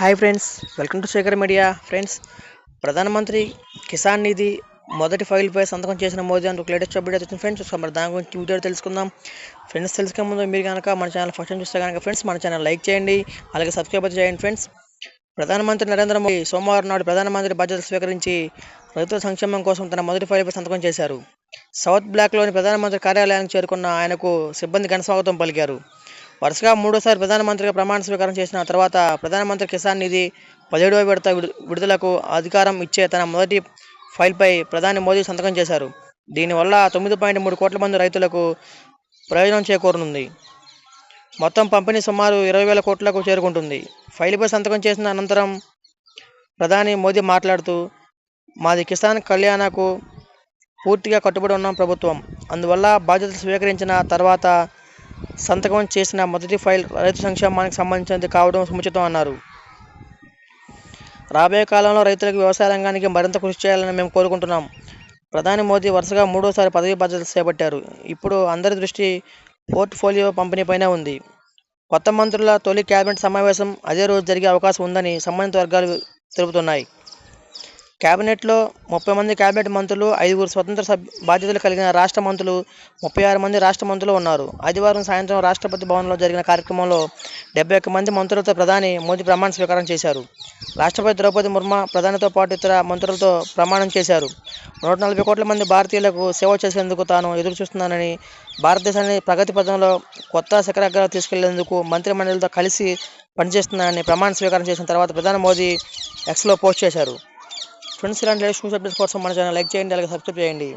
Hi friends, welcome to Shekhar Media. Friends, Pradhanmantri Kisan నిధి మొదటి ఫైల్పై సంతకం చేసిన మోదీ అంటూ లేటెస్ట్ అప్డేట్ వచ్చింది ఫ్రెండ్స్. మరి దాని గురించి వీడియో తెలుసుకుందాం. ఫ్రెండ్స్, తెలుసుకునే ముందు మీరు కనుక మన ఛానల్ ఫస్ట్ టైం చూస్తే కనుక ఫ్రెండ్స్ మన ఛానల్ లైక్ చేయండి, అలాగే సబ్స్క్రైబ్ చేయండి. ఫ్రెండ్స్, ప్రధానమంత్రి నరేంద్ర మోదీ సోమవారం నాడు ప్రధానమంత్రి బాధ్యతలు స్వీకరించి రైతుల సంక్షేమం కోసం తన మొదటి ఫైల్పై సంతకం చేశారు. సౌత్ బ్లాక్లోని ప్రధానమంత్రి కార్యాలయానికి చేరుకున్న ఆయనకు సిబ్బంది ఘనస్వాగతం పలికారు. వరుసగా మూడోసారి ప్రధానమంత్రిగా ప్రమాణ స్వీకారం చేసిన తర్వాత ప్రధానమంత్రి కిసాన్ నిధి 17వ విడత విడుదలకు అధికారం ఇచ్చే తన మొదటి ఫైల్పై ప్రధాని మోదీ సంతకం చేశారు. దీనివల్ల 9.3 కోట్ల మంది రైతులకు ప్రయోజనం చేకూరనుంది. మొత్తం పంపిణీ సుమారు 20,000 కోట్లకు చేరుకుంటుంది. ఫైల్పై సంతకం చేసిన అనంతరం ప్రధాని మోదీ మాట్లాడుతూ, మాది కిసాన్ కళ్యాణకు పూర్తిగా కట్టుబడి ఉన్న ప్రభుత్వం. అందువల్ల బాధ్యతలు స్వీకరించిన తర్వాత సంతకం చేసిన మొదటి ఫైల్ రైతు సంక్షేమానికి సంబంధించినది కావడం సముచితం అన్నారు. రాబోయే కాలంలో రైతులకు వ్యవసాయ రంగానికి మరింత కృషి చేయాలని మేము కోరుకుంటున్నాం. ప్రధాని మోదీ వరుసగా మూడోసారి పదవీ బాధ్యతలు చేపట్టారు. ఇప్పుడు అందరి దృష్టి పోర్ట్ఫోలియో పంపిణీపైనే ఉంది. కొత్త మంత్రుల తొలి కేబినెట్ సమావేశం అదే రోజు జరిగే అవకాశం ఉందని సంబంధిత వర్గాలు తెలుపుతున్నాయి. కేబినెట్లో 30 మంది కేబినెట్ మంత్రులు, 5 స్వతంత్ర బాధ్యతలు కలిగిన రాష్ట్ర మంత్రులు, 36 మంది రాష్ట్ర మంత్రులు ఉన్నారు. ఆదివారం సాయంత్రం రాష్ట్రపతి భవన్లో జరిగిన కార్యక్రమంలో 71 మంది మంత్రులతో ప్రధాని మోదీ ప్రమాణ స్వీకారం చేశారు. రాష్ట్రపతి ద్రౌపది ముర్ము ప్రధానితో పాటు ఇతర మంత్రులతో ప్రమాణం చేశారు. 140 కోట్ల మంది భారతీయులకు సేవ చేసేందుకు తాను ఎదురుచూస్తున్నానని, భారతదేశాన్ని ప్రగతి పథంలో కొత్త శిఖరాగ్రాలకు తీసుకెళ్లేందుకు మంత్రిమండలితో కలిసి పనిచేస్తున్నానని ప్రమాణ స్వీకారం చేసిన తర్వాత ప్రధాని మోదీ ఎక్స్లో పోస్ట్ చేశారు. ఫ్రెండ్స్, ఇలాంటి లేటెస్ట్ న్యూస్ అప్డేట్స్ కోసం మన ఛానల్ లైక్ చేయండి, అలాగే సబ్స్క్రైబ్ చేయండి.